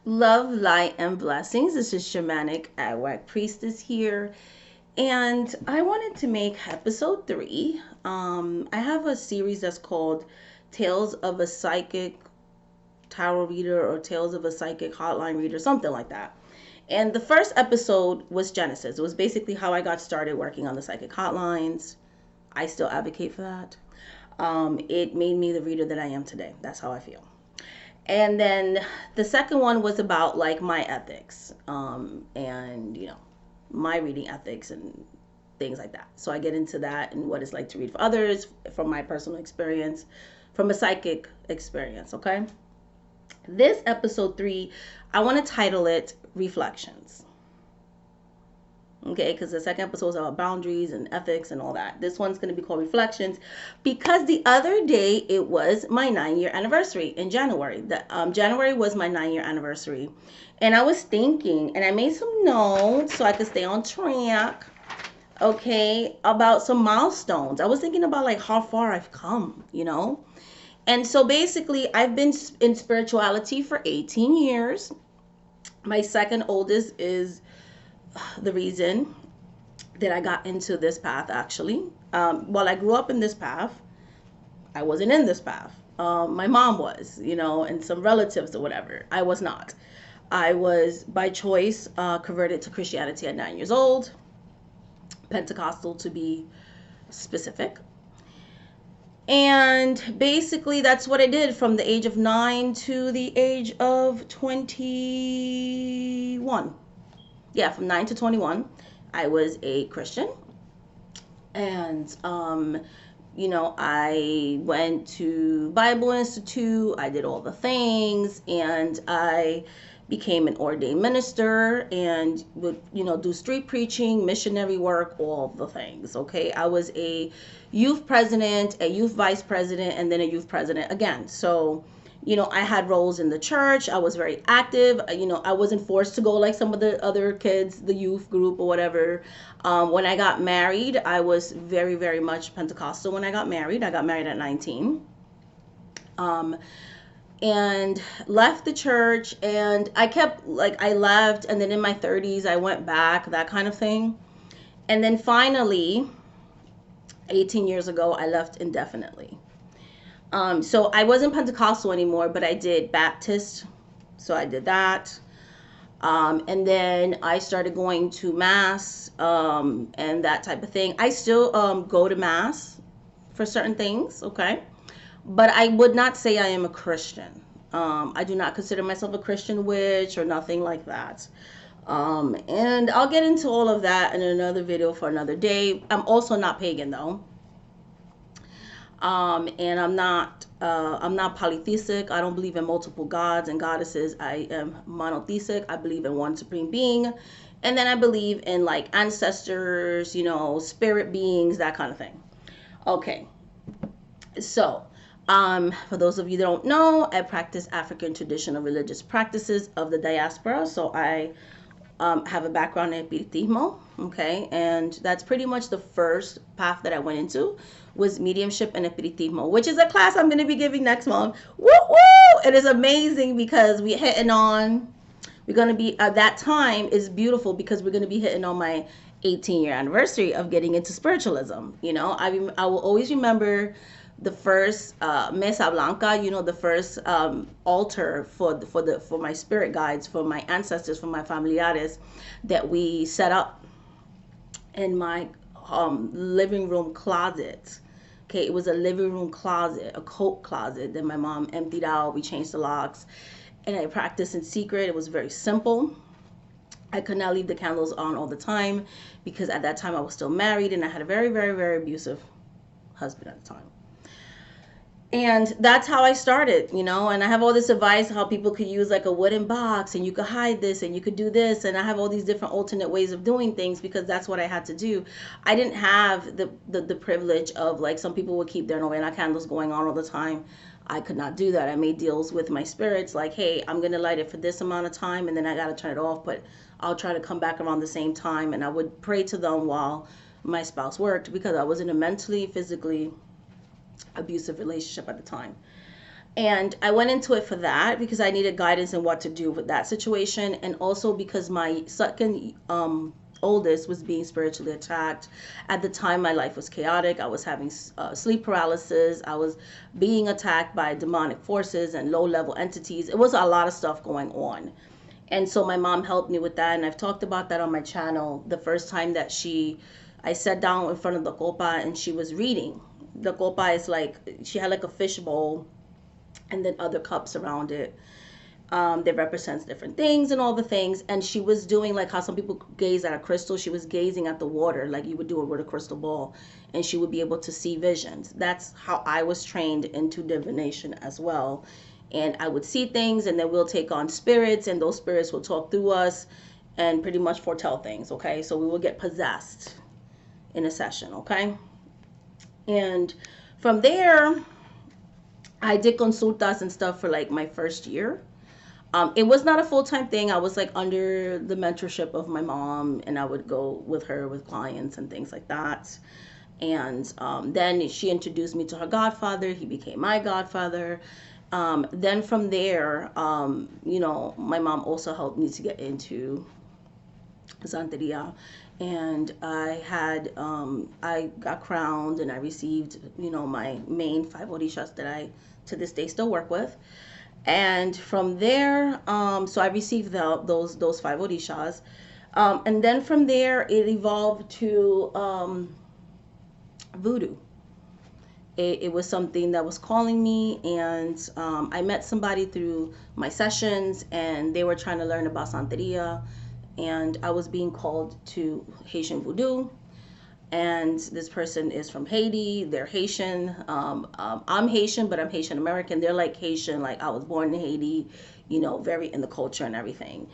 Love, light, and blessings. This is Shamanic Agwag Priestess here, and I wanted to make episode 3. I have a series that's called Tales of a Psychic Tarot Reader or Tales of a Psychic Hotline Reader, something like that. And the first episode was Genesis. It was basically how I got started working on the psychic hotlines. I still advocate for that. It made me the reader that I am today. That's how I feel. And then the second one was about like my ethics, and my reading ethics and things like that. So I get into that and what it's like to read for others from my personal experience, from a psychic experience. Okay, this episode 3, I want to title it Reflections. Okay, because the second episode is about boundaries and ethics and all that. This one's going to be called Reflections because the other day it was my 9-year anniversary in January. January was my 9-year anniversary. And I was thinking, and I made some notes so I could stay on track, okay, about some milestones. I was thinking about like how far I've come, And so basically, I've been in spirituality for 18 years. My second oldest is the reason that I got into this path, actually. While I grew up in this path, I wasn't in this path. My mom was, and some relatives or whatever. I was not. I was, by choice, converted to Christianity at 9 years old, Pentecostal to be specific. And basically, that's what I did from the age of 9 to the age of 21. Yeah, from 9 to 21, I was a Christian. And, I went to Bible Institute. I did all the things. And I became an ordained minister and would, do street preaching, missionary work, all the things. Okay. I was a youth president, a youth vice president, and then a youth president again. So, I had roles in the church. I was very active. I wasn't forced to go like some of the other kids, the youth group or whatever. When I got married, I was very, very much Pentecostal when I got married. I got married at 19. And left the church, and I left, and then in my 30s, I went back, that kind of thing. And then finally, 18 years ago, I left indefinitely. So I wasn't Pentecostal anymore, but I did Baptist. So I did that. And then I started going to Mass, and that type of thing. I still go to Mass for certain things, okay? But I would not say I am a Christian. I do not consider myself a Christian witch or nothing like that. And I'll get into all of that in another video for another day. I'm also not pagan though. And I'm not polytheistic. I don't believe in multiple gods and goddesses. I am monotheistic. I believe in one supreme being. And then I believe in like ancestors, spirit beings, that kind of thing. Okay. So, for those of you that don't know, I practice African traditional religious practices of the diaspora. So I have a background in Espiritismo, okay? And that's pretty much the first path that I went into was mediumship and Espiritismo, which is a class I'm going to be giving next month. Woo woo! It is amazing because we're going to be, at that time is beautiful because we're going to be hitting on my 18-year anniversary of getting into spiritualism. I will always remember the first Mesa Blanca, the first altar for my spirit guides, for my ancestors, for my familiares that we set up in my living room closet. Okay, it was a living room closet, a coat closet that my mom emptied out. We changed the locks, and I practiced in secret. It was very simple. I could not leave the candles on all the time because at that time I was still married and I had a very, very, very abusive husband at the time. And that's how I started, and I have all this advice how people could use like a wooden box and you could hide this and you could do this. And I have all these different alternate ways of doing things because that's what I had to do. I didn't have the privilege of like some people would keep their novena candles going on all the time. I could not do that. I made deals with my spirits like, hey, I'm going to light it for this amount of time and then I got to turn it off, but I'll try to come back around the same time. And I would pray to them while my spouse worked because I was in a mentally, physically abusive relationship at the time. And I went into it for that because I needed guidance in what to do with that situation, and also because my second oldest was being spiritually attacked. At the time, my life was chaotic. I was having sleep paralysis. I was being attacked by demonic forces and low level entities. It was a lot of stuff going on. And so my mom helped me with that, and I've talked about that on my channel. The first time that I sat down in front of the copa and she was reading. The copa is like, she had like a fish bowl and then other cups around it that represents different things and all the things. And she was doing like how some people gaze at a crystal. She was gazing at the water like you would do it with a crystal ball, and she would be able to see visions. That's how I was trained into divination as well. And I would see things, and then we'll take on spirits, and those spirits will talk through us and pretty much foretell things. Okay, so we will get possessed in a session. Okay, and from there I did consultas and stuff for like my first year. It was not a full-time thing. I was like under the mentorship of my mom, and I would go with her with clients and things like that. And then she introduced me to her godfather. He became my godfather. Then from there, my mom also helped me to get into Santeria. And I got crowned, and I received, my main 5 orishas that I to this day still work with. And from there, so I received those 5 orishas. And then from there, it evolved to voodoo. It was something that was calling me, and I met somebody through my sessions, and they were trying to learn about Santeria, and I was being called to Haitian voodoo. And this person is from Haiti. They're Haitian. I'm Haitian, but I'm Haitian American. They're like Haitian, like I was born in Haiti, very in the culture and everything.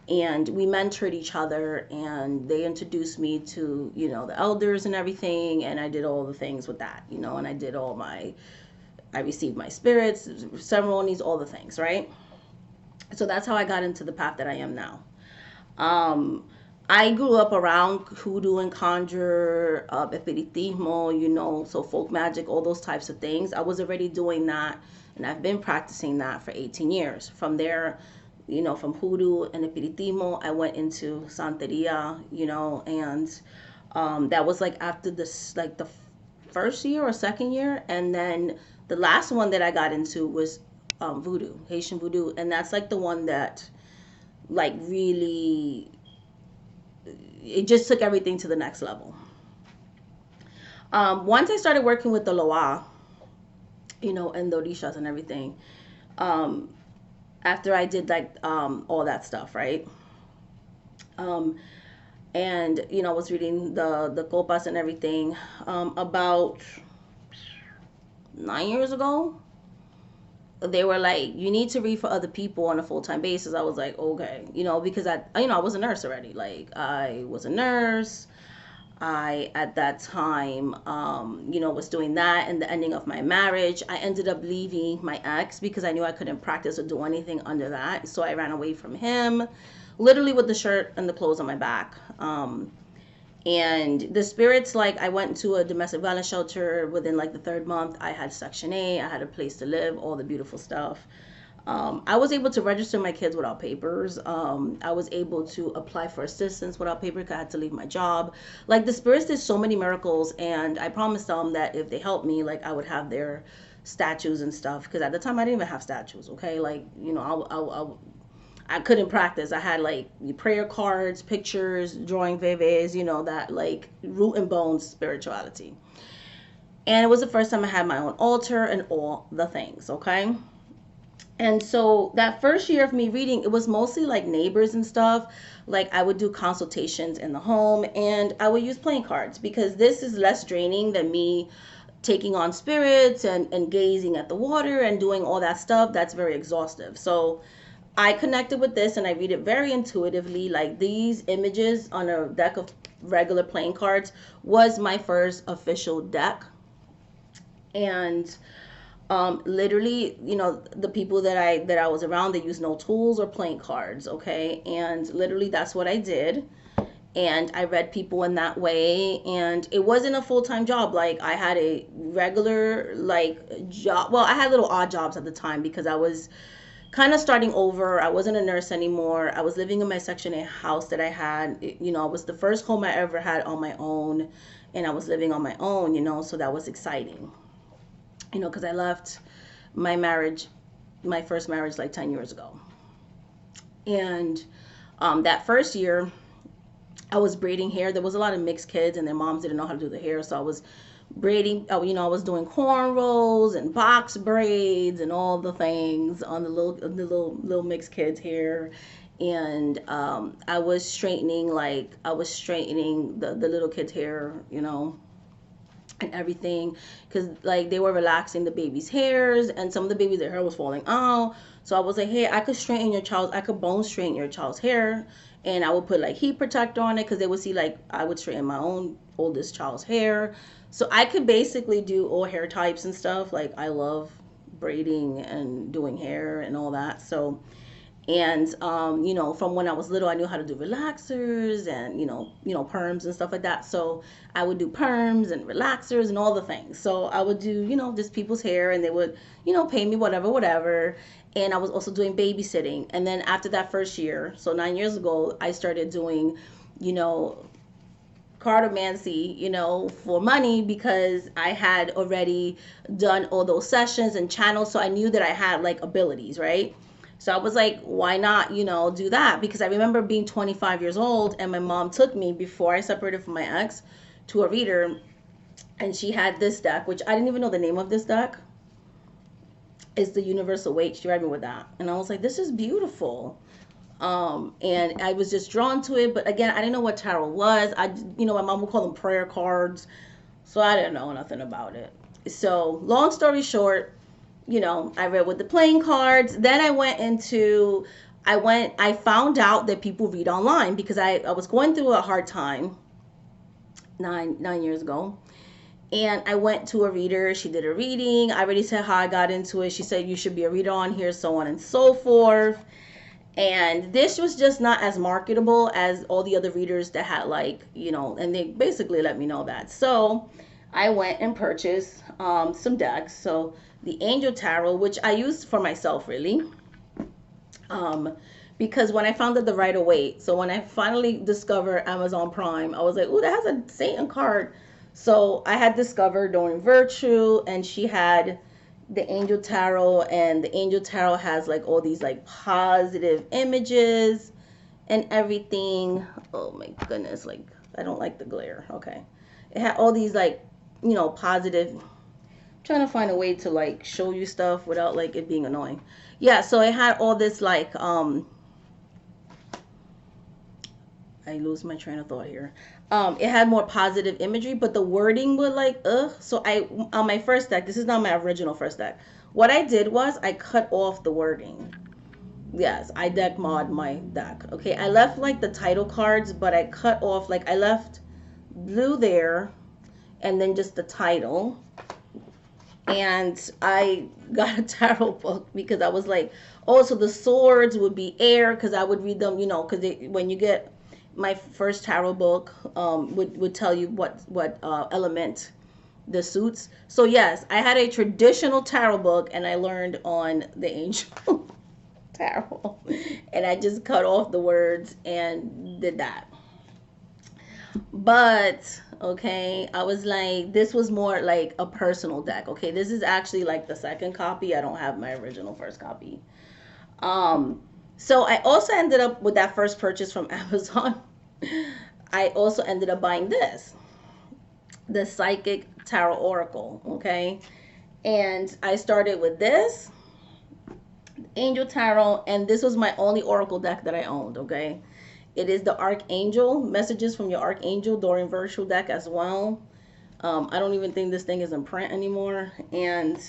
And we mentored each other, and they introduced me to, the elders and everything. And I did all the things with that, and I received my spirits, ceremonies, all the things, right? So that's how I got into the path that I am now. I grew up around hoodoo and conjure, espiritismo, so folk magic, all those types of things. I was already doing that, and I've been practicing that for 18 years. From there, from hoodoo and espiritismo, I went into Santeria, and that was like after this, like the first year or second year. And then the last one that I got into was voodoo, Haitian voodoo. And that's like the one that like really, it just took everything to the next level. Once I started working with the Loa, and the Orishas and everything, after I did like all that stuff, right? And I was reading the copas and everything about 9 years ago. They were like, you need to read for other people on a full-time basis. I was like, okay, because I was a nurse already. Like I was a nurse. I, at that time, was doing that, and the ending of my marriage. I ended up leaving my ex because I knew I couldn't practice or do anything under that. So I ran away from him, literally with the shirt and the clothes on my back. And the spirits, like I went to a domestic violence shelter within like the 3rd month. I had Section 8, I had a place to live, all the beautiful stuff. I was able to register my kids without papers. I was able to apply for assistance without paper because I had to leave my job. Like the spirits did so many miracles, and I promised them that if they helped me, like I would have their statues and stuff. Because at the time I didn't even have statues. Okay, like I couldn't practice. I had like prayer cards, pictures, drawing veves, that like root and bones spirituality. And it was the first time I had my own altar and all the things, okay? And so that first year of me reading, it was mostly like neighbors and stuff. Like I would do consultations in the home, and I would use playing cards because this is less draining than me taking on spirits and gazing at the water and doing all that stuff. That's very exhaustive. So I connected with this, and I read it very intuitively. Like these images on a deck of regular playing cards was my first official deck. And literally, the people that I was around, they use no tools or playing cards, okay? And literally that's what I did. and I read people in that way. And it wasn't a full-time job. Like I had a regular like job. Well, I had little odd jobs at the time because I was kind of starting over. I wasn't a nurse anymore. I was living in my Section 8 house that I had. It was the first home I ever had on my own, and I was living on my own, so that was exciting. Because I left my marriage, my first marriage, like 10 years ago. And that first year, I was braiding hair. There was a lot of mixed kids, and their moms didn't know how to do the hair, so I was braiding. I was doing cornrows and box braids and all the things on the little mixed kids' hair. And I was straightening the little kids' hair, and everything, because like they were relaxing the baby's hairs, and some of the babies, their hair was falling out. So I was like, hey, I could bone straighten your child's hair, and I would put like heat protector on it, because they would see like I would straighten my own oldest child's hair. So I could basically do all hair types and stuff. Like I love braiding and doing hair and all that. So, and from when I was little, I knew how to do relaxers and perms and stuff like that. So I would do perms and relaxers and all the things. So I would do just people's hair, and they would pay me whatever. And I was also doing babysitting. And then after that first year, so 9 years ago, I started doing cartomancy, for money, because I had already done all those sessions and channels. So I knew that I had like abilities, right? So I was like, why not, do that? Because I remember being 25 years old, and my mom took me, before I separated from my ex, to a reader, and she had this deck, which I didn't even know the name of this deck. It's the Universal Weight. She read me with that. And I was like, this is beautiful. And I was just drawn to it. But again, I didn't know what tarot was. My mom would call them prayer cards. So I didn't know nothing about it. So long story short, I read with the playing cards. Then I found out that people read online, because I was going through a hard time 9 years ago. And I went to a reader. She did a reading. I already said how I got into it. She said, you should be a reader on here, so on and so forth. And this was just not as marketable as all the other readers that had and they basically let me know that. So I went and purchased some decks. So the Angel Tarot, which I used for myself really, because when I found it the Rider-Waite, so when I finally discovered Amazon Prime, I was like, ooh, that has a Satan card. So I had discovered Doreen Virtue, and she had the Angel Tarot, and the Angel Tarot has like all these like positive images and everything. Oh my goodness, like I don't like the glare. Okay. It had all these like, positive. I'm trying to find a way to like show you stuff without like it being annoying. Yeah, so it had all this like I lose my train of thought here. It had more positive imagery, but the wording would like, ugh. So on my first deck, this is not my original first deck. What I did was I cut off the wording. Yes, I deck mod my deck. Okay, I left like the title cards, but I cut off, like I left blue there, and then just the title. And I got a tarot book, because I was like, oh, so the swords would be air, because I would read them, because when you get my first tarot book, would tell you what element the suits. So yes, I had a traditional tarot book, and I learned on the Angel Tarot, and I just cut off the words and did that. But okay, I was like, this was more like a personal deck. Okay, this is actually like the second copy. I don't have my original first copy. So I also ended up with that first purchase from Amazon. I also ended up buying this, the Psychic Tarot Oracle. Okay, and I started with this Angel Tarot, and this was my only Oracle deck that I owned. Okay, it is the Archangel, Messages from Your Archangel, Doreen Virtue deck as well. I don't even think this thing is in print anymore. And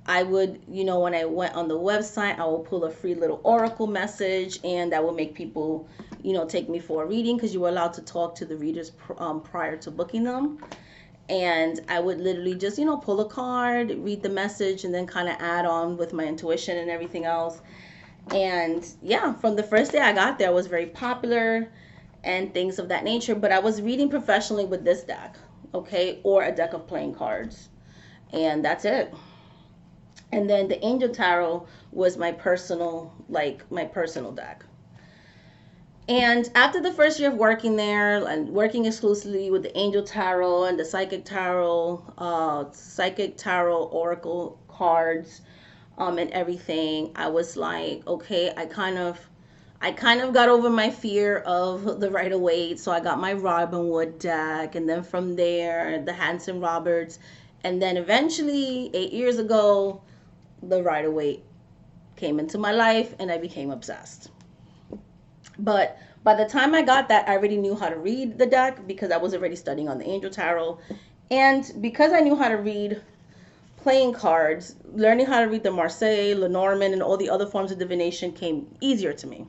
I would, when I went on the website, I will pull a free little oracle message, and that will make people, take me for a reading, because you were allowed to talk to the readers prior to booking them. And I would literally just, pull a card, read the message, and then kind of add on with my intuition and everything else. And yeah, from the first day I got there, I was very popular. and things of that nature. But I was reading professionally with this deck, okay, or a deck of playing cards, and that's it. And then the Angel Tarot was my personal, like my personal deck. And after the first year of working there and working exclusively with the Angel Tarot and the Psychic Tarot Oracle cards, and everything, I was like, okay, I kind of got over my fear of the Rider Waite, so I got my Robin Wood deck, and then from there, the Hanson Roberts, and then eventually, 8 years ago, the Rider Waite came into my life, and I became obsessed. But by the time I got that, I already knew how to read the deck because I was already studying on the Angel Tarot, and because I knew how to read playing cards, learning how to read the Marseille, Lenormand, and all the other forms of divination came easier to me.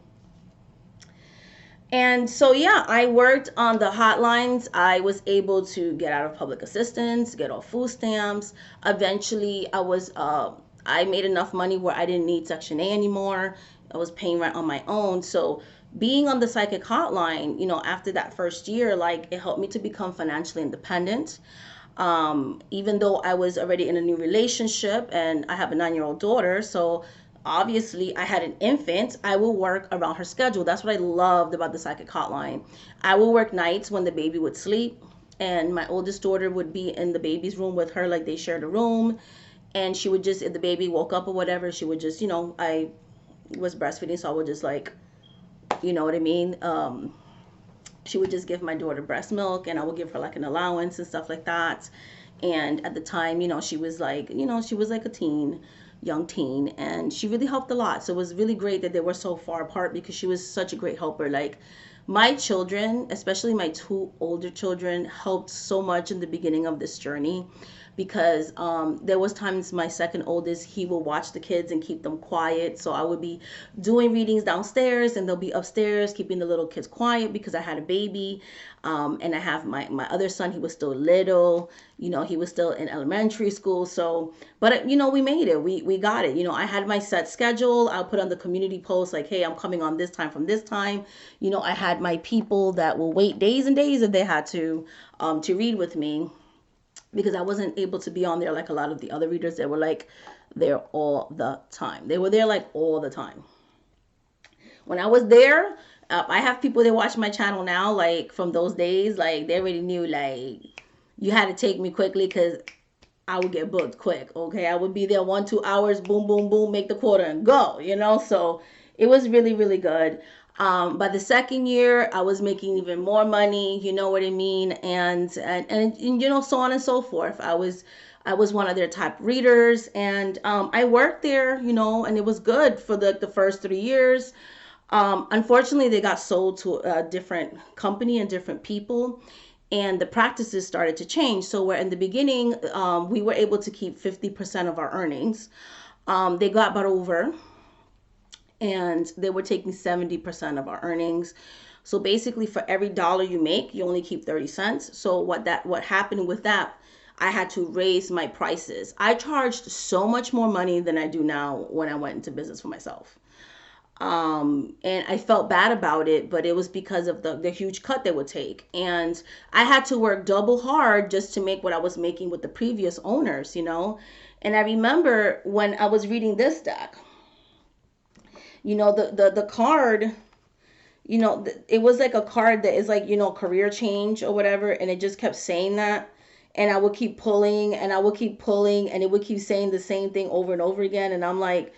And so, yeah, I worked on the hotlines. I was able to get out of public assistance, get off food stamps. Eventually, I made enough money where I didn't need Section A anymore. I was paying rent on my own. So being on the psychic hotline, after that first year, like it helped me to become financially independent. Even though I was already in a new relationship and I have a 9-year-old daughter, so obviously I had an infant, I will work around her schedule. That's what I loved about the psychic hotline. I will work nights when the baby would sleep, and my oldest daughter would be in the baby's room with her, like they shared a room, and she would just, if the baby woke up or whatever, she would just, I was breastfeeding, so I would just like, you know what I mean? She would just give my daughter breast milk, and I would give her like an allowance and stuff like that. And at the time, she was like, she was like a young teen, and she really helped a lot. So it was really great that they were so far apart because she was such a great helper. Like my children, especially my two older children, helped so much in the beginning of this journey because there was times my second oldest, he will watch the kids and keep them quiet. So I would be doing readings downstairs and they'll be upstairs keeping the little kids quiet because I had a baby. And I have my other son, he was still little, he was still in elementary school. So, but we made it, we got it. I had my set schedule. I'll put on the community post like, hey, I'm coming on this time from this time. I had my people that will wait days and days if they had to read with me, because I wasn't able to be on there like a lot of the other readers that were like there all the time. They were there like all the time. When I was there, I have people that watch my channel now, like from those days, like they already knew like you had to take me quickly because I would get booked quick. Okay, I would be there 1-2 hours, boom, boom, boom, make the quarter and go. So it was really, really good. By the second year, I was making even more money, you know what I mean, and so on and so forth. I was one of their top readers, and I worked there, and it was good for the first 3 years. Unfortunately, they got sold to a different company and different people, and the practices started to change. So where in the beginning, we were able to keep 50% of our earnings. They got bought over, and they were taking 70% of our earnings. So basically for every dollar you make, you only keep 30 cents. So what happened with that, I had to raise my prices. I charged so much more money than I do now when I went into business for myself. And I felt bad about it, but it was because of the huge cut they would take. And I had to work double hard just to make what I was making with the previous owners, And I remember when I was reading this deck, the card, it was like a card that is like, career change or whatever. And it just kept saying that. And I would keep pulling and I would keep pulling and it would keep saying the same thing over and over again. And I'm like,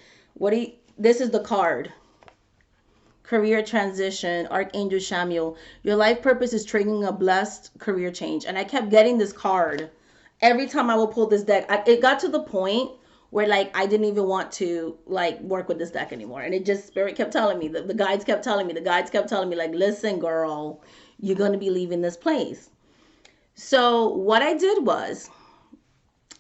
this is the card. Career transition, Archangel Samuel. Your life purpose is triggering a blessed career change. And I kept getting this card every time I would pull this deck. It got to the point where like I didn't even want to like work with this deck anymore. And it just, spirit kept telling me, the guides kept telling me, like, listen, girl, you're going to be leaving this place. So what I did was,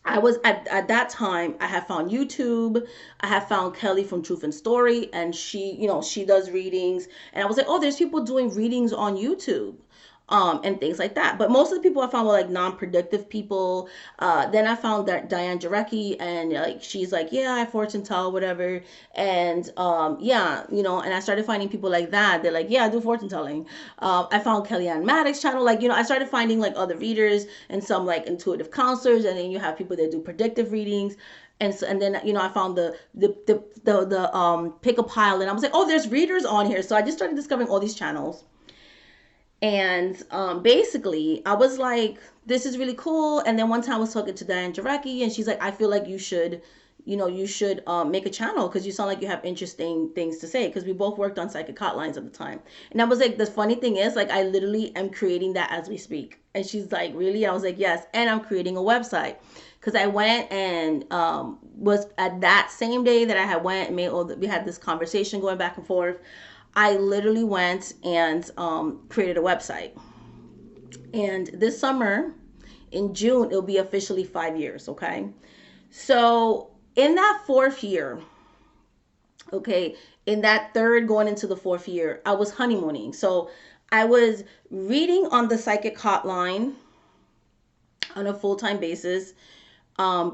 I was at that time, I had found YouTube. I had found Kelly from Truth and Story, and she does readings. And I was like, oh, there's people doing readings on YouTube. and things like that. But most of the people I found were like non-predictive people. Then I found that Diane Jarecki, and like she's like, yeah, I fortune tell, whatever. And yeah, and I started finding people like that. They're like, yeah, I do fortune telling. I found Kellyanne Maddox channel. Like, I started finding like other readers and some like intuitive counselors, and then you have people that do predictive readings. And so, and then I found the pick a pile, and I was like, oh, there's readers on here. So I just started discovering all these channels. And basically, I was like, this is really cool. And then one time I was talking to Diane Jarecki, and she's like, I feel like you should, make a channel because you sound like you have interesting things to say. Because we both worked on psychic hotlines at the time. And I was like, the funny thing is, like, I literally am creating that as we speak. And she's like, really? And I was like, yes. And I'm creating a website. Because I went and was at that same day that I had went and we had this conversation going back and forth. I literally went and created a website. And this summer, in June, it'll be officially 5 years, okay? So in that 4th year, okay, in that third going into the 4th year, I was honeymooning. So I was reading on the psychic hotline on a full-time basis.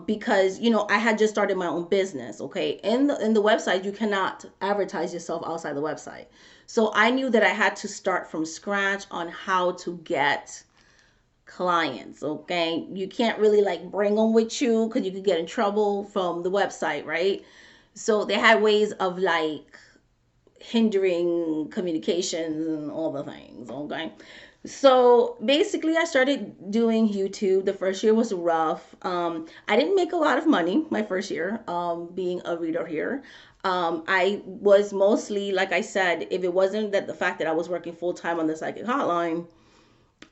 Because I had just started my own business. Okay, in the website you cannot advertise yourself outside the website, so I knew that I had to start from scratch on how to get clients. Okay, you can't really like bring them with you because you could get in trouble from the website, right? So they had ways of like hindering communications and all the things. Okay, so basically I started doing YouTube. The first year was rough. I didn't make a lot of money my first year being a reader here. I was mostly, like I said, if it wasn't that the fact that I was working full time on the psychic hotline,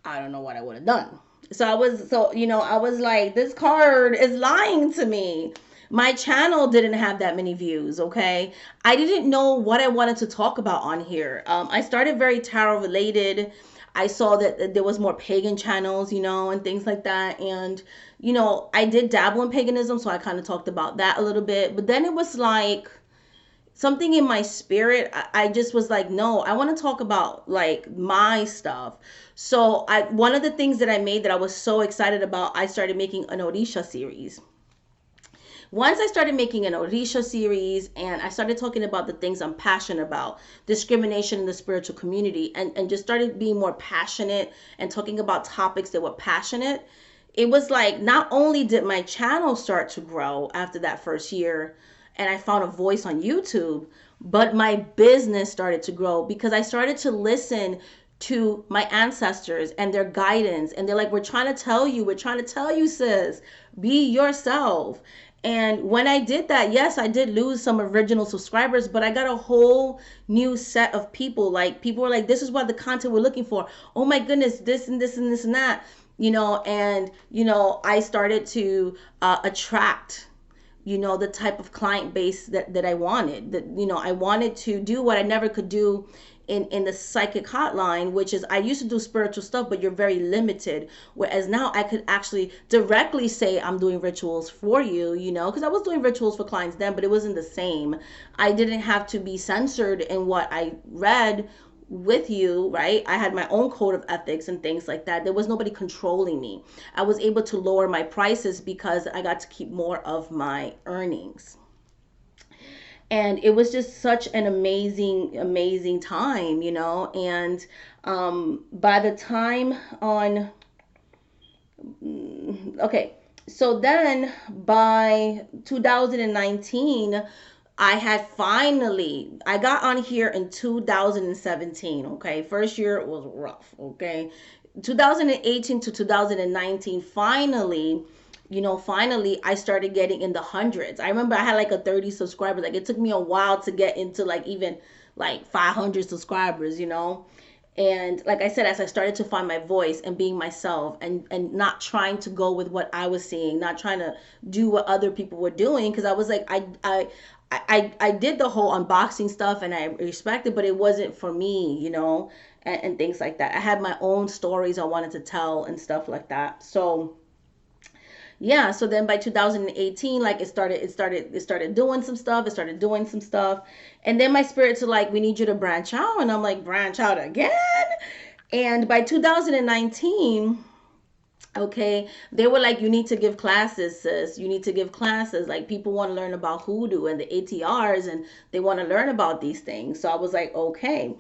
I don't know what I would have done. I was like, this card is lying to me. My channel didn't have that many views, okay? I didn't know what I wanted to talk about on here. I started very tarot related. I saw that there was more pagan channels, and things like that. And, I did dabble in paganism, so I kind of talked about that a little bit. But then it was like something in my spirit. I just was like, no, I want to talk about like my stuff. So one of the things that I made that I was so excited about, I started making an Orisha series. Once I started making an Orisha series and I started talking about the things I'm passionate about, discrimination in the spiritual community, and just started being more passionate and talking about topics that were passionate, it was like not only did my channel start to grow after that first year and I found a voice on YouTube, but my business started to grow because I started to listen to my ancestors and their guidance. And they're like, we're trying to tell you, sis, be yourself. And when I did that, yes, I did lose some original subscribers, but I got a whole new set of people. Like, people were like, this is what the content we're looking for. Oh my goodness, this and this and this and that, I started to attract, the type of client base that I wanted. That, I wanted to do what I never could do in the psychic hotline, which is I used to do spiritual stuff, but you're very limited. Whereas now I could actually directly say I'm doing rituals for you, because I was doing rituals for clients then, but it wasn't the same. I didn't have to be censored in what I read with you, right? I had my own code of ethics and things like that. There was nobody controlling me. I was able to lower my prices because I got to keep more of my earnings. And it was just such an amazing time, and by the time on okay, so then by 2019 I got on here in 2017. Okay, first year was rough. Okay, 2018 to 2019, finally I started getting in the hundreds. I remember I had like a 30 subscribers. Like, it took me a while to get into like even like 500 subscribers, And like I said, as I started to find my voice and being myself and not trying to go with what I was seeing, not trying to do what other people were doing, because I was like, I did the whole unboxing stuff and I respect it, but it wasn't for me, and things like that. I had my own stories I wanted to tell and stuff like that. So yeah, so then by 2018, like it started doing some stuff, and then my spirits are like, we need you to branch out, and I'm like, branch out again? And by 2019, okay, they were like, you need to give classes, sis. You need to give classes. Like, people want to learn about hoodoo and the ATRs, and they want to learn about these things. So I was like, okay,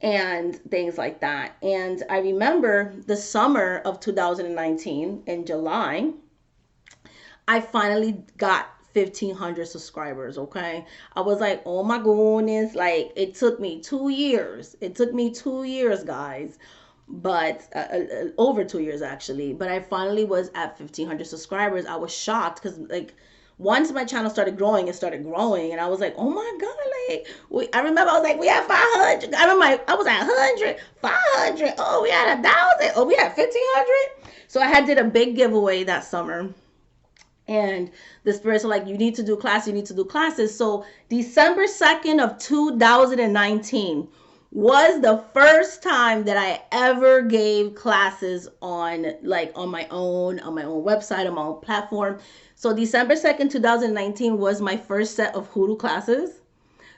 and things like that. And I remember the summer of 2019 in July, I finally got 1,500 subscribers. Okay, I was like, oh my goodness, like it took me 2 years. It took me 2 years, guys, but over 2 years actually. But I finally was at 1,500 subscribers. I was shocked because like once my channel started growing, it started growing, and I was like, oh my god, like I remember I was like, we had 500. I remember I was at 100, 500. Oh, we had 1,000. Oh, we had 1,500. So I had did a big giveaway that summer, and the spirits are like, you need to do classes, you need to do classes. So December 2nd of 2019 was the first time that I ever gave classes on my own website, on my own platform. So December 2nd, 2019 was my first set of hoodoo classes.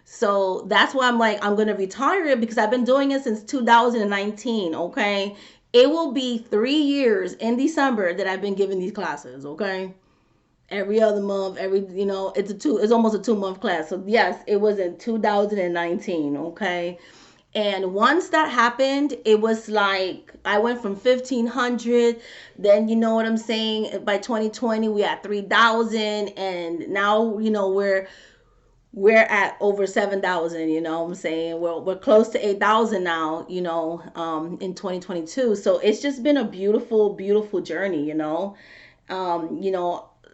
So that's why I'm like, I'm going to retire it, because I've been doing it since 2019. Okay. It will be 3 years in December that I've been giving these classes. Okay. Every other month, it's almost a 2 month class. So yes, it was in 2019. Okay. And once that happened, it was like I went from 1,500. Then, you know what I'm saying? By 2020, we had 3,000. And now, we're at over 7,000. You know what I'm saying? We're close to 8,000 now, in 2022. So it's just been a beautiful, beautiful journey,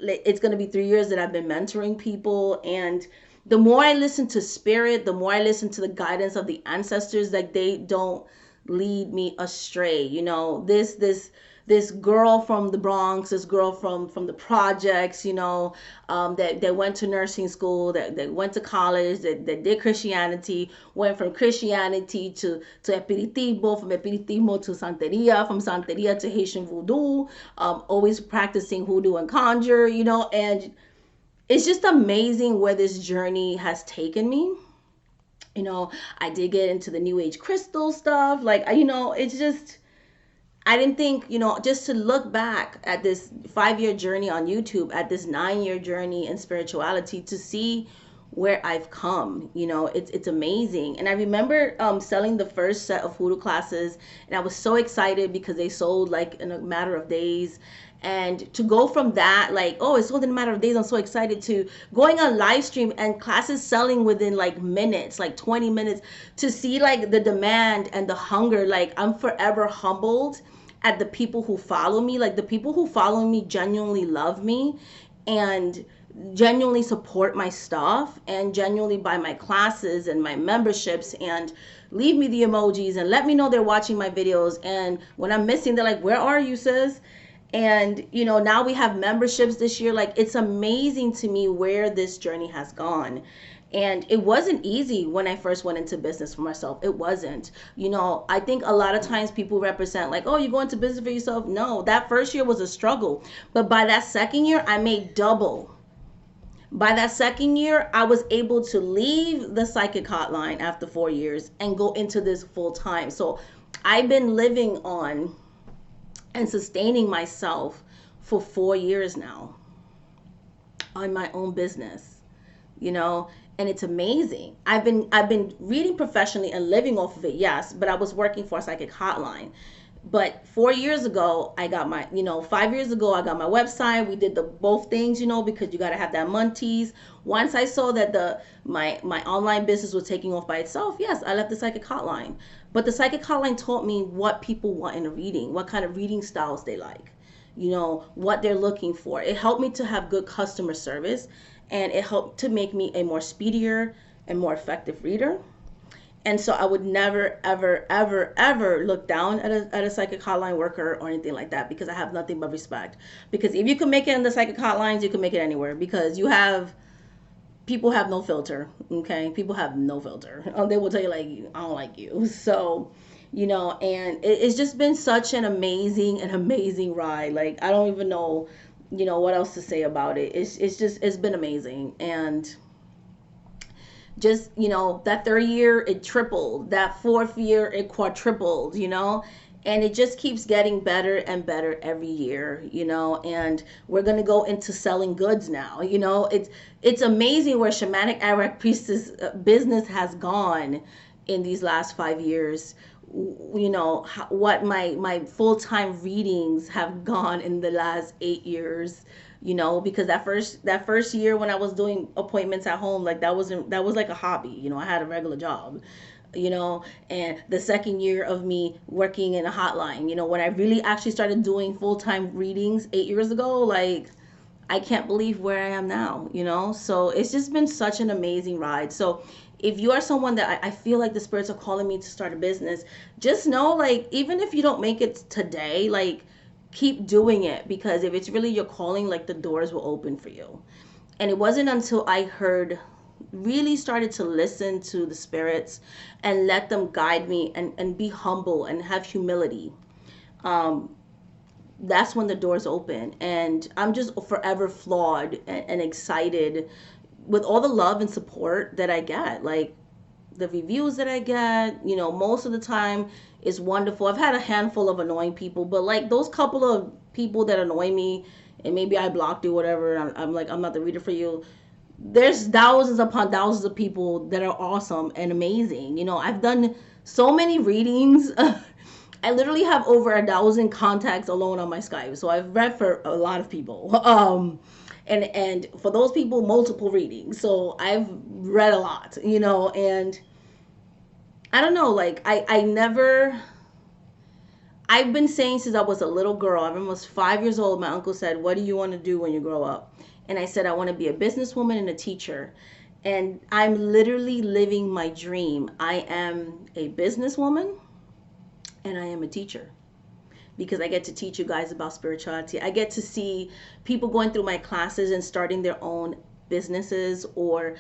it's going to be 3 years that I've been mentoring people. And the more I listen to spirit, the more I listen to the guidance of the ancestors, like they don't lead me astray. This girl from the Bronx, this girl from the projects, that went to nursing school, that went to college, that did Christianity, went from Christianity to Espiritismo, from Espiritismo to Santeria, from Santeria to Haitian Voodoo, always practicing hoodoo and conjure, and it's just amazing where this journey has taken me. I did get into the new age crystal stuff. Like, it's just, I didn't think, just to look back at this 5 year journey on YouTube, at this 9 year journey in spirituality, to see where I've come, it's amazing. And I remember selling the first set of hoodoo classes, and I was so excited because they sold like in a matter of days. And to go from that, like, oh, it sold in a matter of days, I'm so excited, to going on live stream and classes selling within like minutes, like 20 minutes, to see like the demand and the hunger. Like, I'm forever humbled at the people who follow me. Like, the people who follow me genuinely love me and genuinely support my stuff and genuinely buy my classes and my memberships and leave me the emojis and let me know they're watching my videos. And when I'm missing, they're like, where are you, sis? And now we have memberships this year. Like, it's amazing to me where this journey has gone. And it wasn't easy when I first went into business for myself. It wasn't. I think a lot of times people represent like, oh, you go into business for yourself. No, that first year was a struggle. But by that second year, I made double. By that second year, I was able to leave the psychic hotline after 4 years and go into this full time. So I've been living on and sustaining myself for 4 years now on my own business, and it's amazing. I've been reading professionally and living off of it, yes, but I was working for a psychic hotline. But 4 years ago, I got my, 5 years ago, I got my website. We did the both things, because you got to have that montees. Once I saw that my online business was taking off by itself, yes, I left the psychic hotline. But the psychic hotline taught me what people want in a reading, what kind of reading styles they like, what they're looking for. It helped me to have good customer service, and it helped to make me a more speedier and more effective reader. And so I would never, ever, ever, ever look down at a psychic hotline worker or anything like that, because I have nothing but respect. Because if you can make it in the psychic hotlines, you can make it anywhere, because people have no filter, okay? People have no filter. They will tell you, like, I don't like you. So, and it's just been such an amazing ride. Like, I don't even know, what else to say about it. It's been amazing. And just, that third year it tripled, that fourth year it quadrupled, and it just keeps getting better and better every year, and we're going to go into selling goods now. It's amazing where shamanic Iraq priestess business has gone in these last 5 years. What my full-time readings have gone in the last 8 years, because that first year when I was doing appointments at home, like that was like a hobby. I had a regular job, and the second year of me working in a hotline, when I really actually started doing full-time readings 8 years ago, like I can't believe where I am now, so it's just been such an amazing ride. So if you are someone that I feel like the spirits are calling me to start a business, just know, like, even if you don't make it today, like, keep doing it, because if it's really your calling, like, the doors will open for you. And it wasn't until I really started to listen to the spirits and let them guide me, and be humble and have humility. Um, that's when the doors open. And I'm just forever flawed and excited with all the love and support that I get. Like, the reviews that I get, most of the time is wonderful. I've had a handful of annoying people, but like those couple of people that annoy me, and maybe I blocked you, whatever, and I'm like, I'm not the reader for you. There's thousands upon thousands of people that are awesome and amazing. I've done so many readings. I literally have over 1,000 contacts alone on my Skype. So I've read for a lot of people. And for those people, multiple readings. So I've read a lot, and I don't know, like I've been saying since I was a little girl, I'm almost 5 years old, my uncle said, "What do you want to do when you grow up?" And I said, "I want to be a businesswoman and a teacher." And I'm literally living my dream. I am a businesswoman and I am a teacher, because I get to teach you guys about spirituality. I get to see people going through my classes and starting their own businesses, or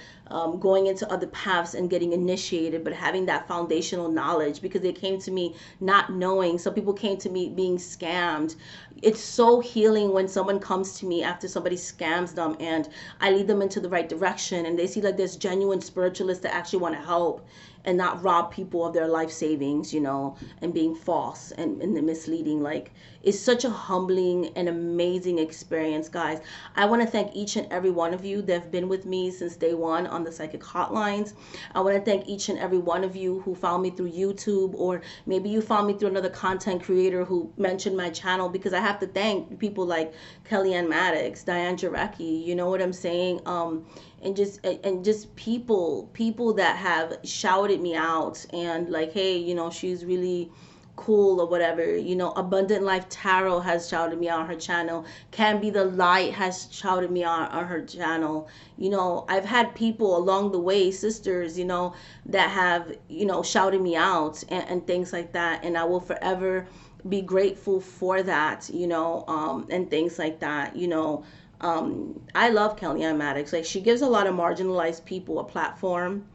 going into other paths and getting initiated, but having that foundational knowledge, because they came to me not knowing. Some people came to me being scammed. It's so healing when someone comes to me after somebody scams them, and I lead them into the right direction, and they see like there's genuine spiritualists that actually want to help and not rob people of their life savings, and being false and misleading. Like, it's such a humbling and amazing experience, guys. I want to thank each and every one of you that have been with me since day one on the Psychic Hotlines. I want to thank each and every one of you who found me through YouTube, or maybe you found me through another content creator who mentioned my channel, because I have to thank people like Kellyanne Maddox, Diane Jarecki, you know what I'm saying? And just people that have shouted me out, and like, hey, she's really cool or whatever. Abundant Life Tarot has shouted me out on her channel. Can Be the Light has shouted me out on her channel. I've had people along the way, sisters, that have, shouted me out, and things like that. And I will forever be grateful for that, and things like that. I love Kellyanne Maddox. Like, she gives a lot of marginalized people a platform.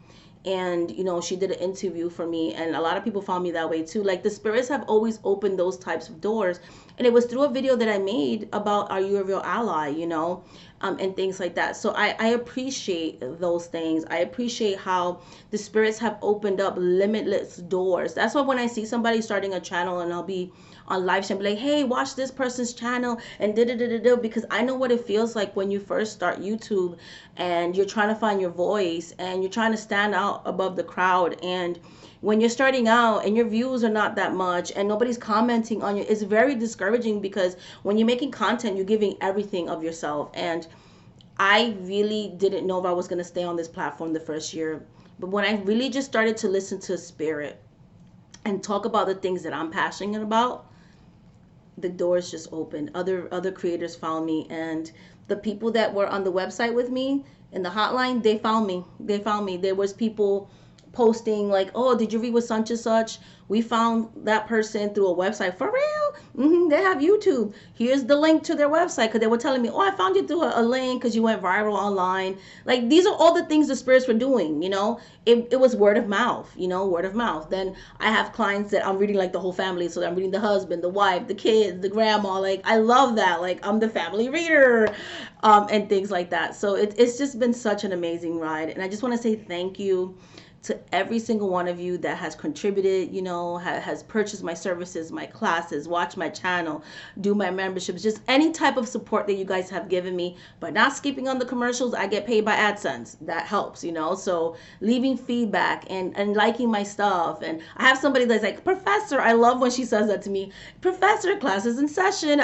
And, she did an interview for me, and a lot of people found me that way too. Like, the spirits have always opened those types of doors. And it was through a video that I made about, are you a real ally, and things like that. So I appreciate those things. I appreciate how the spirits have opened up limitless doors. That's why when I see somebody starting a channel, and I'll be on live stream, be like, hey, watch this person's channel, and because I know what it feels like when you first start YouTube, and you're trying to find your voice, and you're trying to stand out above the crowd. And when you're starting out and your views are not that much and nobody's commenting on you, it's very discouraging, because when you're making content, you're giving everything of yourself. And I really didn't know if I was going to stay on this platform the first year. But when I really just started to listen to spirit and talk about the things that I'm passionate about, the doors just opened. Other creators found me, and the people that were on the website with me in the hotline, they found me. There was people posting like, oh, did you read with such and such? We found that person through a website. For real? They have YouTube. Here's the link to their website, because they were telling me, oh, I found you through a link because you went viral online. Like, these are all the things the spirits were doing, you know. It was word of mouth, you know, word of mouth. Then I have clients that I'm reading like the whole family. So I'm reading the husband, the wife, the kids, the grandma. Like, I love that. Like, I'm the family reader, and things like that. So it's just been such an amazing ride. And I just want to say thank you to every single one of you that has contributed, you know, has purchased my services, my classes, watch my channel, do my memberships, just any type of support that you guys have given me. But not skipping on the commercials, I get paid by AdSense. That helps, you know. So leaving feedback and liking my stuff. And I have somebody that's like, Professor, I love when she says that to me. Professor, classes in session.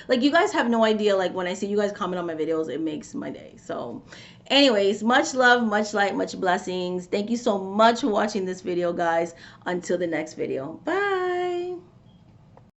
Like, you guys have no idea. Like, when I see you guys comment on my videos, it makes my day. So anyways, much love, much light, much blessings. Thank you so much for watching this video, guys. Until the next video. Bye.